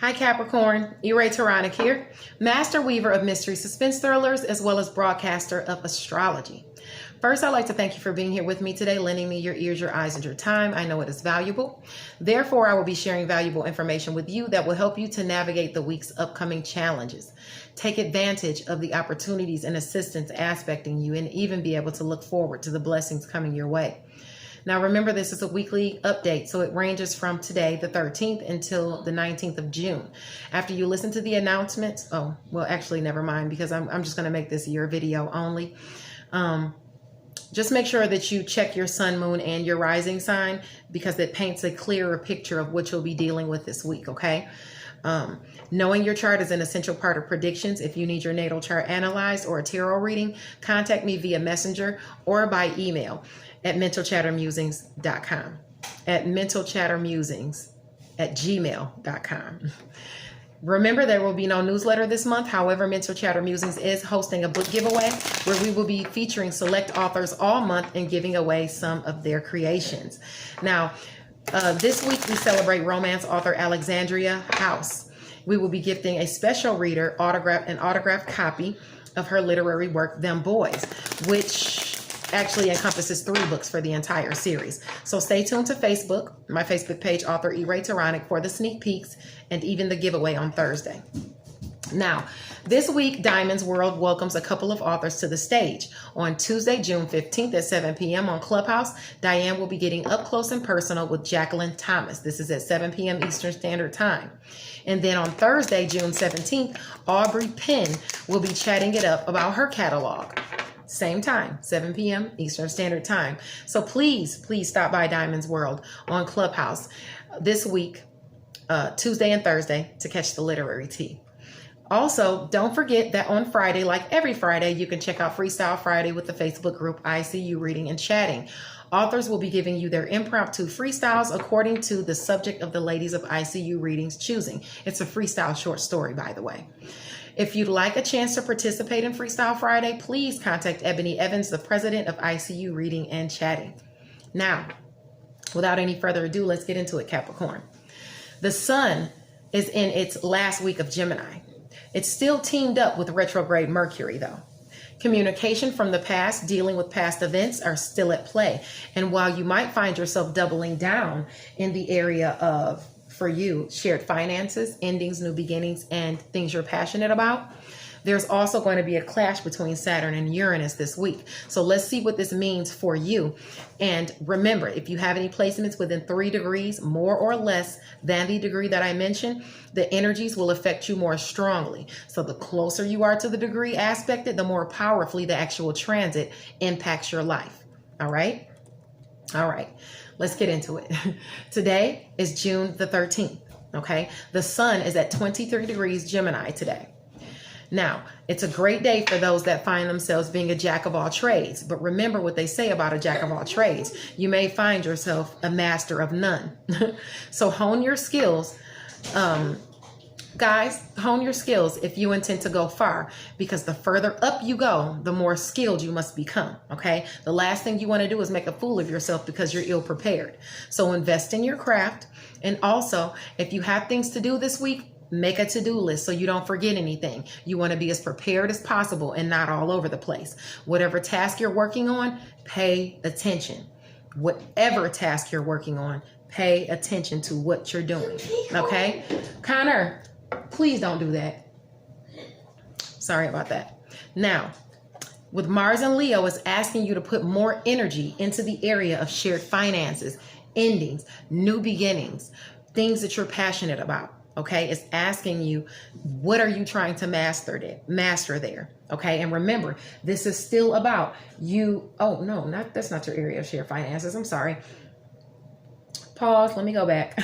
Hi Capricorn, Taronic here, master weaver of mystery suspense thrillers as well as broadcaster of astrology. First, I'd like to thank you for being here with me today, lending me your ears, your eyes, and your time. I know it is valuable. Therefore, I will be sharing valuable information with you that will help you to navigate the week's upcoming challenges. Take advantage of the opportunities and assistance aspecting you and even be able to look forward to the blessings coming your way. Now, remember, this is a weekly update, so it ranges from today, the 13th, until the 19th of June. After you listen to the announcements, actually, never mind, because I'm just going to make this your video only. Just make sure that you check your sun, moon, and your rising sign, because it paints a clearer picture of what you'll be dealing with this week, okay? Knowing your chart is an essential part of predictions. If you need your natal chart analyzed or a tarot reading, contact me via messenger or by email at mentalchattermusings.com, at mentalchattermusings@gmail.com. Remember, there will be no newsletter this month. However, Mental Chatter Musings is hosting a book giveaway where we will be featuring select authors all month and giving away some of their creations. Now, this week we celebrate romance author Alexandria House. We will be gifting a special reader an autographed copy of her literary work, Them Boys, which actually encompasses 3 books for the entire series. So stay tuned to Facebook, my Facebook page, author Taronic, for the sneak peeks and even the giveaway on Thursday. Now, this week, Diamond's World welcomes a couple of authors to the stage. On Tuesday, June 15th at 7 p.m. on Clubhouse, Diane will be getting up close and personal with Jacqueline Thomas. This is at 7 p.m. Eastern Standard Time. And then on Thursday, June 17th, Aubrey Penn will be chatting it up about her catalog. Same time, 7 p.m. Eastern Standard Time. So please stop by Diamond's World on Clubhouse this week, Tuesday and Thursday, to catch the literary tea. Also, don't forget that on Friday, like every Friday, you can check out Freestyle Friday with the Facebook group ICU Reading and Chatting. Authors will be giving you their impromptu freestyles according to the subject of the ladies of ICU Reading's choosing. It's a freestyle short story, by the way. If you'd like a chance to participate in Freestyle Friday, please contact Ebony Evans, the president of ICU Reading and Chatting. Now, without any further ado, let's get into it, Capricorn. The sun is in its last week of Gemini. It's still teamed up with retrograde Mercury, though. Communication from the past, dealing with past events, are still at play. And while you might find yourself doubling down in the area of, for you, shared finances, endings, new beginnings, and things you're passionate about, there's also going to be a clash between Saturn and Uranus this week. So let's see what this means for you. And remember, if you have any placements within 3 degrees, more or less than the degree that I mentioned, the energies will affect you more strongly. So the closer you are to the degree aspected, the more powerfully the actual transit impacts your life. All right? All right. Let's get into it. Today is June the 13th. Okay? The sun is at 23 degrees Gemini today. Now, it's a great day for those that find themselves being a jack of all trades. But remember what they say about a jack of all trades. You may find yourself a master of none. So hone your skills. Guys, hone your skills if you intend to go far, because the further up you go, the more skilled you must become, okay? The last thing you want to do is make a fool of yourself because you're ill prepared. So invest in your craft. And also, if you have things to do this week, make a to-do list so you don't forget anything. You want to be as prepared as possible and not all over the place. Whatever task you're working on, pay attention. Whatever task you're working on, pay attention to what you're doing, okay? Connor, please don't do that. Sorry about that. Now, with Mars and Leo, it's asking you to put more energy into the area of shared finances, endings, new beginnings, things that you're passionate about. Okay, it's asking you, what are you trying to master there? Okay, and remember, this is still about you. Oh, no, that's not your area of shared finances. I'm sorry. Pause. Let me go back.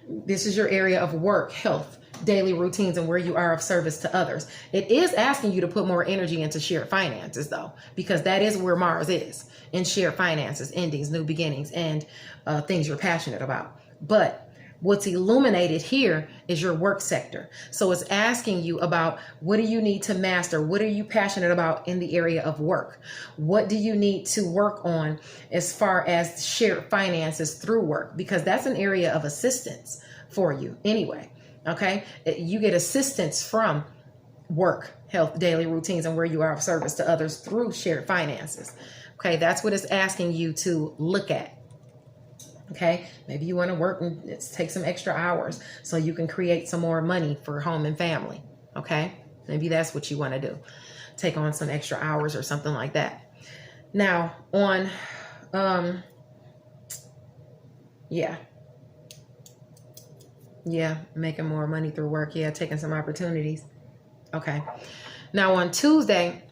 This is your area of work, health, daily routines, and where you are of service to others. It is asking you to put more energy into shared finances, though, because that is where Mars is, in shared finances, endings, new beginnings, and things you're passionate about. But what's illuminated here is your work sector. So it's asking you about, what do you need to master? What are you passionate about in the area of work? What do you need to work on as far as shared finances through work? Because that's an area of assistance for you anyway. Okay. You get assistance from work, health, daily routines, and where you are of service to others through shared finances. Okay. That's what it's asking you to look at. Okay. Maybe you want to work and take some extra hours so you can create some more money for home and family. Okay. Maybe that's what you want to do. Take on some extra hours or something like that. Now on, making more money through work. Yeah. Taking some opportunities. Okay. Now on Tuesday,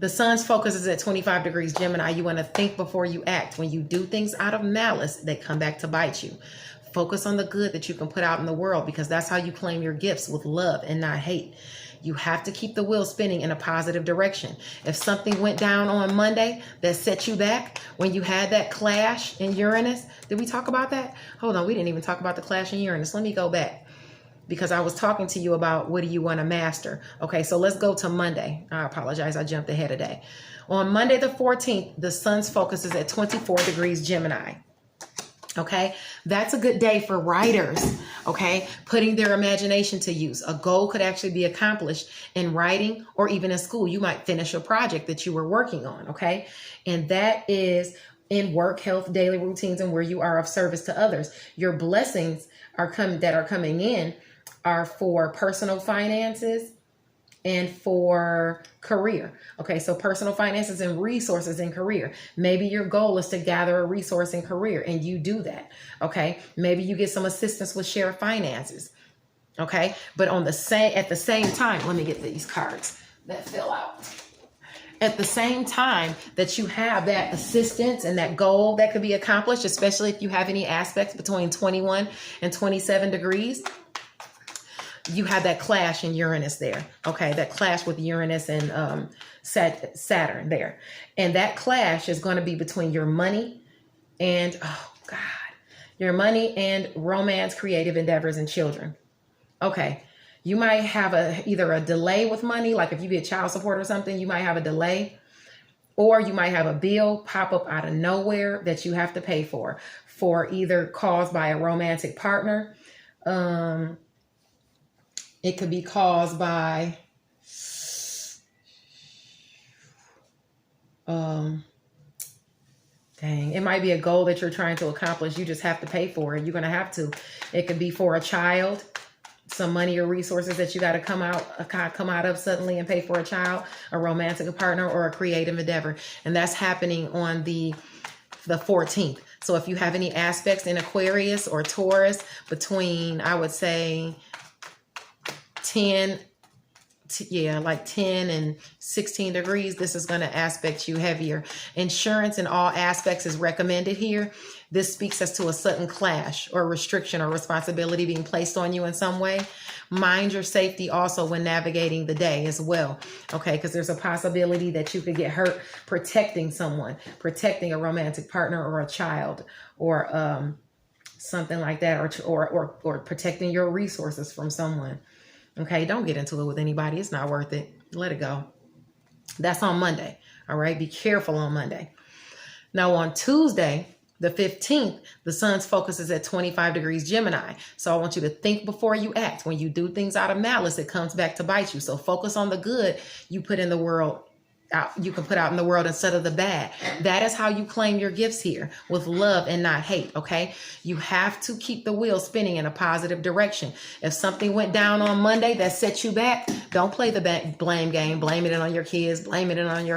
the sun's focus is at 25 degrees Gemini. You want to think before you act. When you do things out of malice, they come back to bite you. Focus on the good that you can put out in the world, because that's how you claim your gifts, with love and not hate. You have to keep the wheel spinning in a positive direction. If something went down on Monday that set you back, when you had that clash in Uranus, did we talk about that? Hold on, we didn't even talk about the clash in Uranus. Let me go back, because I was talking to you about what do you want to master. Okay, so let's go to Monday. I apologize, I jumped ahead a day. On Monday the 14th, the sun's focus is at 24 degrees Gemini. Okay, that's a good day for writers. Okay, putting their imagination to use. A goal could actually be accomplished in writing or even in school. You might finish a project that you were working on. Okay, and that is in work, health, daily routines, and where you are of service to others. Your blessings are coming in are for personal finances and for career. Okay, so personal finances and resources in career. Maybe your goal is to gather a resource in career, and you do that. Okay, maybe you get some assistance with shared finances. Okay, but at the same time, let me get these cards that fill out. At the same time that you have that assistance and that goal that could be accomplished, especially if you have any aspects between 21 and 27 degrees, you have that clash in Uranus there. Okay, that clash with Uranus and Saturn there. And that clash is going to be between your money and, your money and romance, creative endeavors, and children. Okay, you might have either a delay with money, like if you get child support or something, you might have a delay, or you might have a bill pop up out of nowhere that you have to pay for either caused by a romantic partner. It could be caused by it might be a goal that you're trying to accomplish. You just have to pay for it. You're going to have to. It could be for a child, some money or resources that you got to come out of suddenly and pay for a child, a romantic partner, or a creative endeavor. And that's happening on the 14th. So if you have any aspects in Aquarius or Taurus between, I would say, 10 and 16 degrees, this is going to aspect you heavier. Insurance in all aspects is recommended here. This speaks as to a sudden clash or restriction or responsibility being placed on you in some way. Mind your safety also when navigating the day as well. Okay, because there's a possibility that you could get hurt protecting someone, protecting a romantic partner or a child, or something like that, or protecting your resources from someone. Okay, don't get into it with anybody. It's not worth it. Let it go. That's on Monday. All right, be careful on Monday. Now on Tuesday, the 15th, the sun's focus is at 25 degrees Gemini. So I want you to think before you act. When you do things out of malice, it comes back to bite you. So focus on the good you put in the world. You can put out in the world instead of the bad. That is how you claim your gifts here, with love and not hate. Okay, you have to keep the wheel spinning in a positive direction. If something went down on Monday that set you back, don't play the blame game, blaming it on your kids, blaming it on your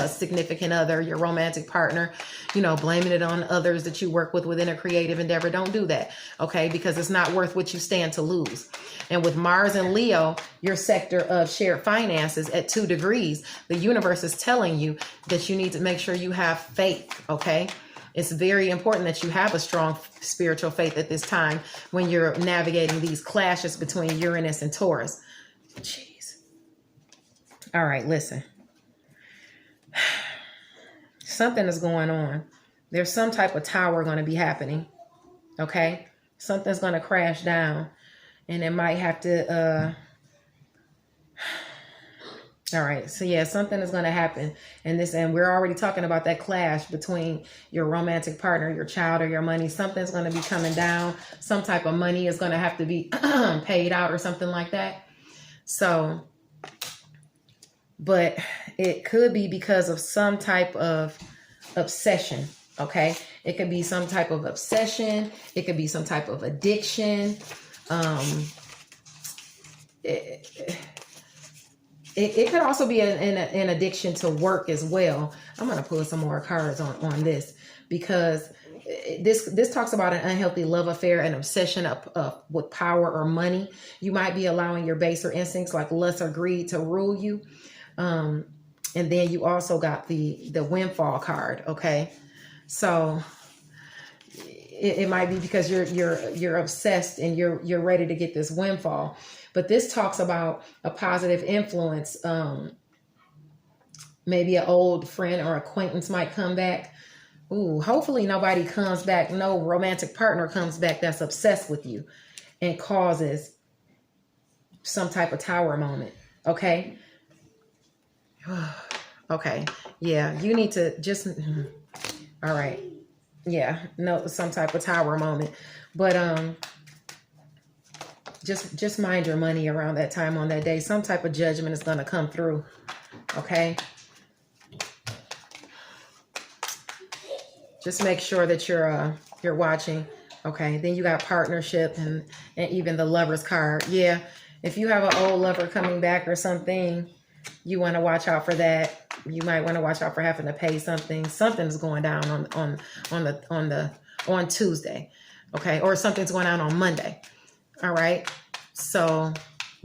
significant other, your romantic partner, blaming it on others that you work with within a creative endeavor. Don't do that. Okay, because it's not worth what you stand to lose. And with Mars and Leo, your sector of shared finances at 2 degrees, the universe is telling you that you need to make sure you have faith, okay? It's very important that you have a strong spiritual faith at this time when you're navigating these clashes between Uranus and Taurus. Jeez. All right, listen. Something is going on. There's some type of tower going to be happening, okay? Something's going to crash down. And it might have to, All right. So yeah, something is going to happen in this, and we're already talking about that clash between your romantic partner, your child, or your money. Something's going to be coming down. Some type of money is going to have to be paid out or something like that. So, but it could be because of some type of obsession. Okay. It could be some type of obsession. It could be some type of addiction. It could also be an addiction to work as well. I'm going to pull some more cards on this, because this talks about an unhealthy love affair, an obsession with power or money. You might be allowing your baser instincts like lust or greed to rule you. And then you also got the windfall card. Okay. So it might be because you're obsessed and you're ready to get this windfall. But this talks about a positive influence. Maybe an old friend or acquaintance might come back. Ooh, hopefully nobody comes back. No romantic partner comes back that's obsessed with you and causes some type of tower moment. Okay. Okay. Yeah. You need to just, all right. Yeah. No, some type of tower moment, but, just mind your money around that time on that day. Some type of judgment is going to come through. Okay. Just make sure that you're watching. Okay. Then you got partnership and even the lover's card. Yeah. If you have an old lover coming back or something, you want to watch out for that. You might want to watch out for having to pay something. Something's going down on Tuesday. Okay. Or something's going on Monday. All right. So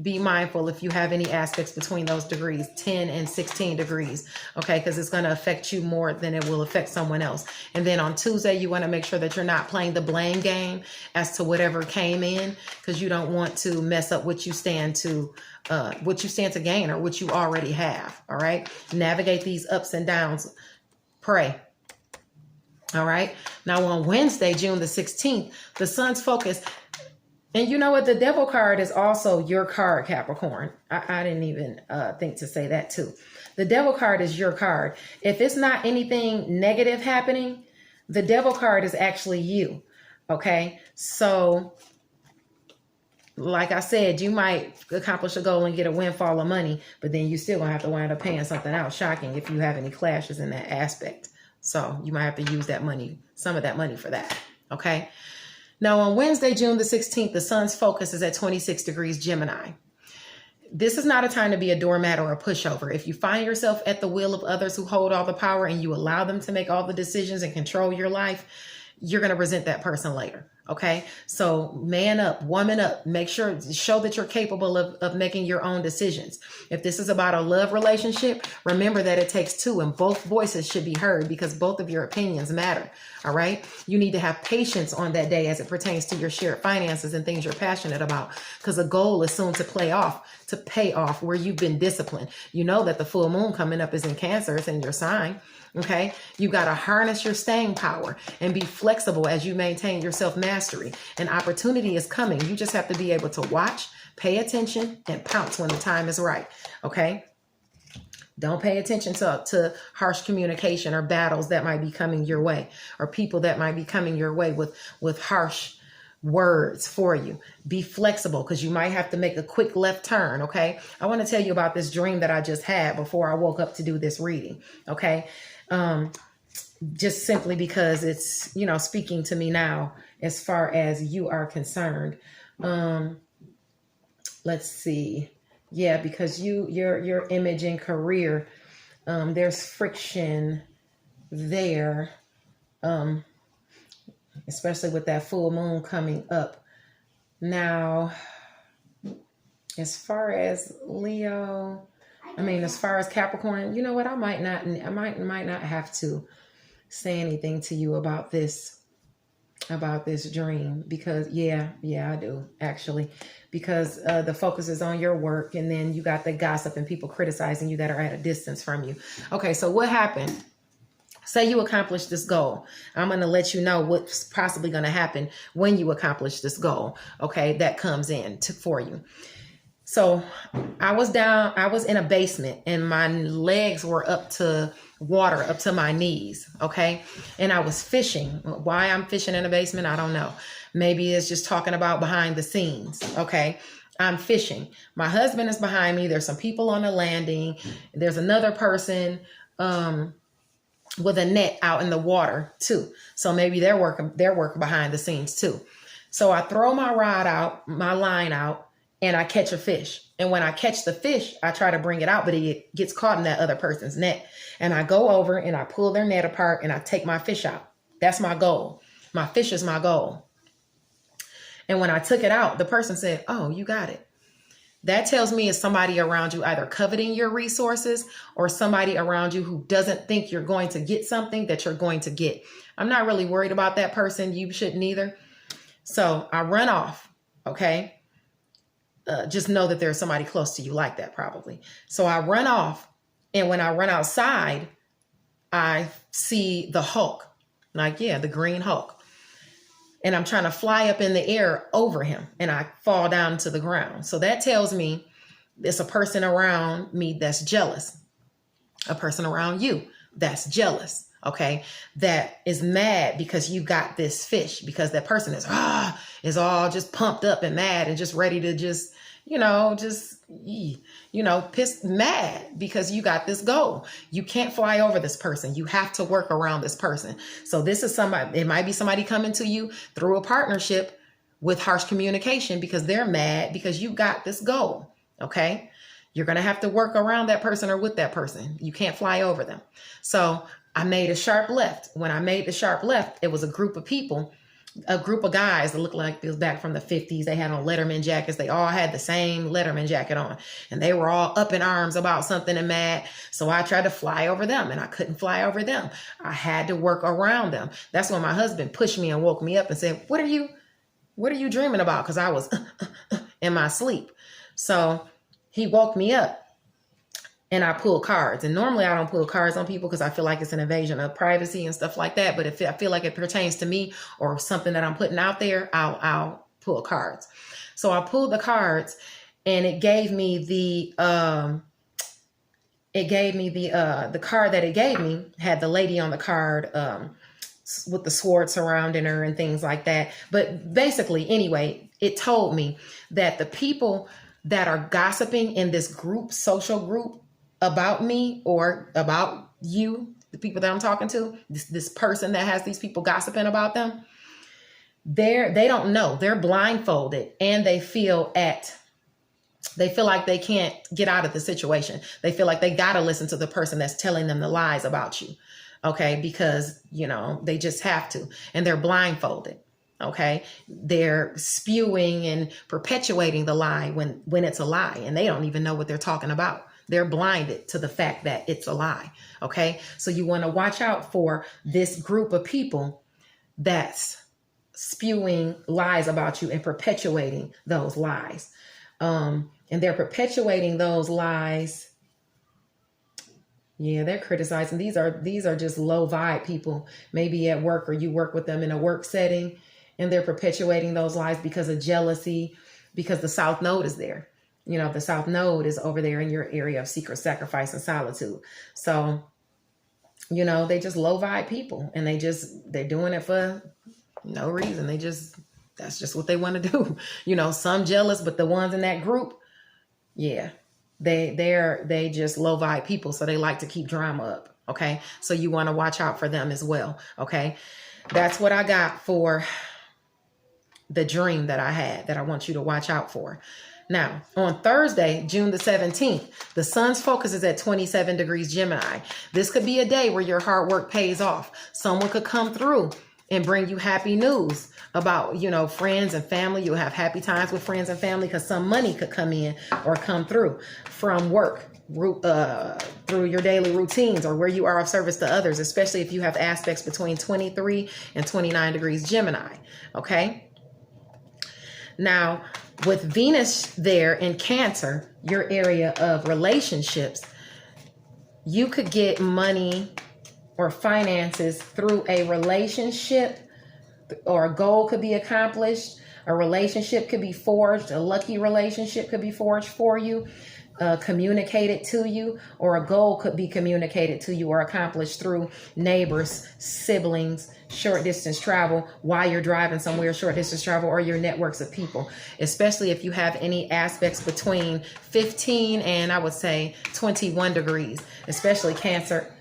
be mindful if you have any aspects between those degrees, 10 and 16 degrees. Okay. Because it's going to affect you more than it will affect someone else. And then on Tuesday, you want to make sure that you're not playing the blame game as to whatever came in, because you don't want to mess up what you stand to gain or what you already have. All right. Navigate these ups and downs. Pray. All right. Now on Wednesday, June the 16th, the sun's focus. And you know what? The devil card is also your card, Capricorn. I didn't even think to say that too. The devil card is your card. If it's not anything negative happening, the devil card is actually you. Okay. So like I said, you might accomplish a goal and get a windfall of money, but then you still gonna have to wind up paying something out. Shocking if you have any clashes in that aspect. So you might have to use that money, some of that money for that. Okay. Now on Wednesday, June the 16th, the sun's focus is at 26 degrees Gemini. This is not a time to be a doormat or a pushover. If you find yourself at the will of others who hold all the power and you allow them to make all the decisions and control your life, you're going to resent that person later. Okay. So man up, woman up, make sure, show that you're capable of making your own decisions. If this is about a love relationship, remember that it takes two and both voices should be heard because both of your opinions matter. All right. You need to have patience on that day as it pertains to your shared finances and things you're passionate about, because the goal is soon to pay off where you've been disciplined. You know that the full moon coming up is in Cancer. It's in your sign. Okay. You got to harness your staying power and be flexible as you maintain your self-mastery. An opportunity is coming. You just have to be able to watch, pay attention, and pounce when the time is right. Okay. Don't pay attention to harsh communication or battles that might be coming your way, or people that might be coming your way with harsh words for you. Be flexible because you might have to make a quick left turn. Okay. I want to tell you about this dream that I just had before I woke up to do this reading. Okay. Just simply because it's, speaking to me now as far as you are concerned. Let's see. Yeah, because your image and career, there's friction there, especially with that full moon coming up. Now, as far as Leo, as far as Capricorn, you know what? I might not have to say anything to you about this dream, because yeah, I do actually, because the focus is on your work, and then you got the gossip and people criticizing you that are at a distance from you. Okay, so what happened? Say you accomplish this goal. I'm going to let you know what's possibly going to happen when you accomplish this goal. Okay, that comes in for you. So I was in a basement and my legs were up to water, up to my knees. Okay. And I was fishing. Why I'm fishing in a basement, I don't know. Maybe it's just talking about behind the scenes. Okay. I'm fishing. My husband is behind me. There's some people on the landing. There's another person with a net out in the water too. So maybe they're working behind the scenes too. So I throw my line out, and I catch a fish. And when I catch the fish, I try to bring it out, but it gets caught in that other person's net. And I go over and I pull their net apart and I take my fish out. That's my goal. My fish is my goal. And when I took it out, the person said, "Oh, you got it." That tells me it's somebody around you either coveting your resources or somebody around you who doesn't think you're going to get something that you're going to get. I'm not really worried about that person. You shouldn't either. So I run off. Okay. Just know that there's somebody close to you like that probably. So I run off. And when I run outside, I see the Hulk. Like, yeah, the green Hulk. And I'm trying to fly up in the air over him. And I fall down to the ground. So that tells me there's a person around me that's jealous. A person around you that's jealous. Okay. That is mad because you got this fish, because that person is all just pumped up and mad and just ready to just pissed mad because you got this goal. You can't fly over this person. You have to work around this person. So this is somebody, it might be somebody coming to you through a partnership with harsh communication because they're mad because you got this goal. Okay. You're going to have to work around that person or with that person. You can't fly over them. So I made a sharp left. When I made the sharp left, it was a group of people, a group of guys that looked like it was back from the 50s. They had on Letterman jackets. They all had the same Letterman jacket on, and they were all up in arms about something and mad. So I tried to fly over them, and I couldn't fly over them. I had to work around them. That's when my husband pushed me and woke me up and said, what are you dreaming about? Because I was in my sleep. So he woke me up. And I pull cards. And normally I don't pull cards on people because I feel like it's an invasion of privacy and stuff like that. But if I feel like it pertains to me or something that I'm putting out there, I'll pull cards. So I pulled the cards, and it gave me the card that it gave me had the lady on the card with the sword surrounding her and things like that. But basically, anyway, it told me that the people that are gossiping in this group, social group, about me or about you, the people that I'm talking to, this person that has these people gossiping about them, they don't know. They're blindfolded, and they feel like they can't get out of the situation. They feel like they got to listen to the person that's telling them the lies about you. Okay. Because, they just have to, and they're blindfolded. Okay. They're spewing and perpetuating the lie when it's a lie, and they don't even know what they're talking about. They're blinded to the fact that it's a lie. Okay. So you want to watch out for this group of people that's spewing lies about you and perpetuating those lies. And they're perpetuating those lies. Yeah, they're criticizing. These are just low vibe people, maybe at work, or you work with them in a work setting, and they're perpetuating those lies because of jealousy, because the South Node is there. The South Node is over there in your area of secret sacrifice and solitude. So, they just low vibe people, and they're doing it for no reason. That's just what they want to do. Some jealous, but the ones in that group, yeah, they just low vibe people. So they like to keep drama up. Okay. So you want to watch out for them as well. Okay. That's what I got for the dream that I had that I want you to watch out for. Now, on Thursday, June the 17th, the sun's focus is at 27 degrees Gemini. This could be a day where your hard work pays off. Someone could come through and bring you happy news about, friends and family. You'll have happy times with friends and family because some money could come in or come through from work, through your daily routines or where you are of service to others, especially if you have aspects between 23 and 29 degrees Gemini. Okay. Now, with Venus there in Cancer, your area of relationships, you could get money or finances through a relationship, or a goal could be accomplished. A relationship could be forged. A lucky relationship could be forged for you, communicated to you, or a goal could be communicated to you or accomplished through neighbors, siblings, short distance travel while you're driving somewhere, short distance travel, or your networks of people, especially if you have any aspects between 15 and I would say 21 degrees, especially Cancer,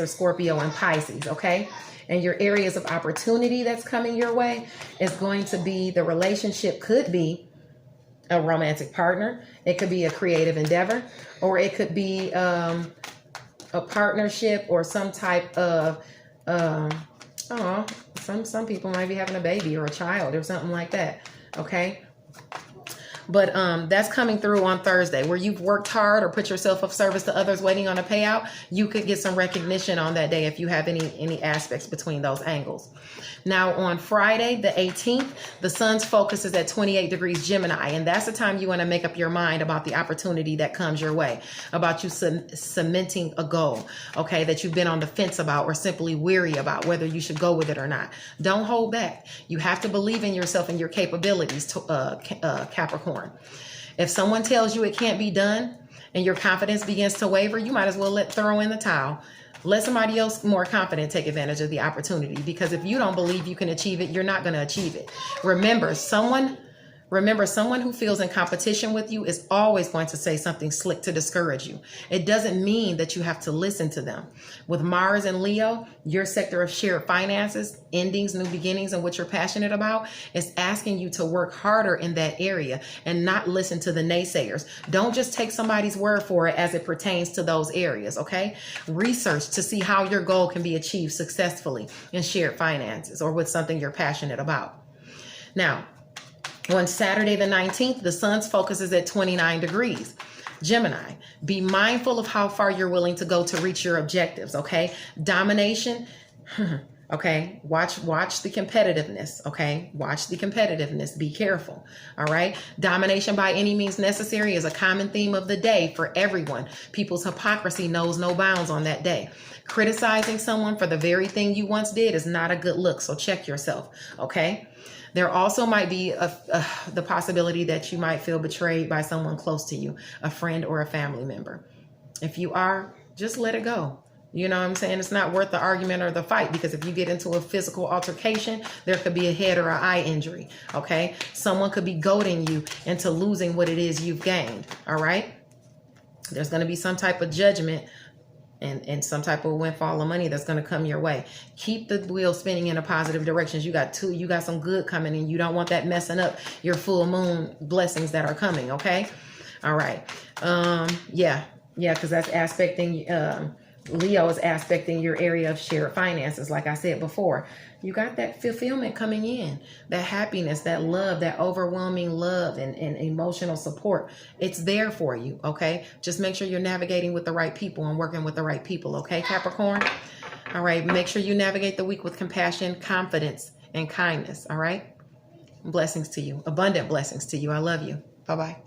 Scorpio, and Pisces. Okay. And your areas of opportunity that's coming your way is going to be, the relationship could be a romantic partner. It could be a creative endeavor, or it could be a partnership or some type of, some people might be having a baby or a child or something like that. Okay. But that's coming through on Thursday, where you've worked hard or put yourself of service to others waiting on a payout. You could get some recognition on that day if you have any aspects between those angles. Now on Friday, the 18th, the sun's focus is at 28 degrees Gemini. And that's the time you want to make up your mind about the opportunity that comes your way, about you cementing a goal, okay, that you've been on the fence about or simply weary about whether you should go with it or not. Don't hold back. You have to believe in yourself and your capabilities, Capricorn. If someone tells you it can't be done and your confidence begins to waver, you might as well throw in the towel. Let somebody else more confident take advantage of the opportunity, because if you don't believe you can achieve it, you're not going to achieve it. Remember, someone who feels in competition with you is always going to say something slick to discourage you. It doesn't mean that you have to listen to them. With Mars and Leo, your sector of shared finances, endings, new beginnings, and what you're passionate about is asking you to work harder in that area and not listen to the naysayers. Don't just take somebody's word for it as it pertains to those areas, okay? Research to see how your goal can be achieved successfully in shared finances or with something you're passionate about. Now, on Saturday the 19th, the sun's focus is at 29 degrees. Gemini, be mindful of how far you're willing to go to reach your objectives, okay? Domination, okay? Watch the competitiveness, okay? Watch the competitiveness. Be careful, all right? Domination by any means necessary is a common theme of the day for everyone. People's hypocrisy knows no bounds on that day. Criticizing someone for the very thing you once did is not a good look, so check yourself, okay? There also might be the possibility that you might feel betrayed by someone close to you, a friend or a family member. If you are, just let it go. You know what I'm saying? It's not worth the argument or the fight, because if you get into a physical altercation, there could be a head or an eye injury, okay? Someone could be goading you into losing what it is you've gained, all right? There's going to be some type of judgment and some type of windfall of money that's going to come your way. Keep the wheel spinning in a positive direction. You got some good coming, and you don't want that messing up your full moon blessings that are coming. Okay. All right. Yeah. Cause that's aspecting, Leo is aspecting your area of shared finances. Like I said before, you got that fulfillment coming in, that happiness, that love, that overwhelming love and emotional support. It's there for you. Okay. Just make sure you're navigating with the right people and working with the right people. Okay, Capricorn. All right. Make sure you navigate the week with compassion, confidence, and kindness. All right. Blessings to you. Abundant blessings to you. I love you. Bye-bye.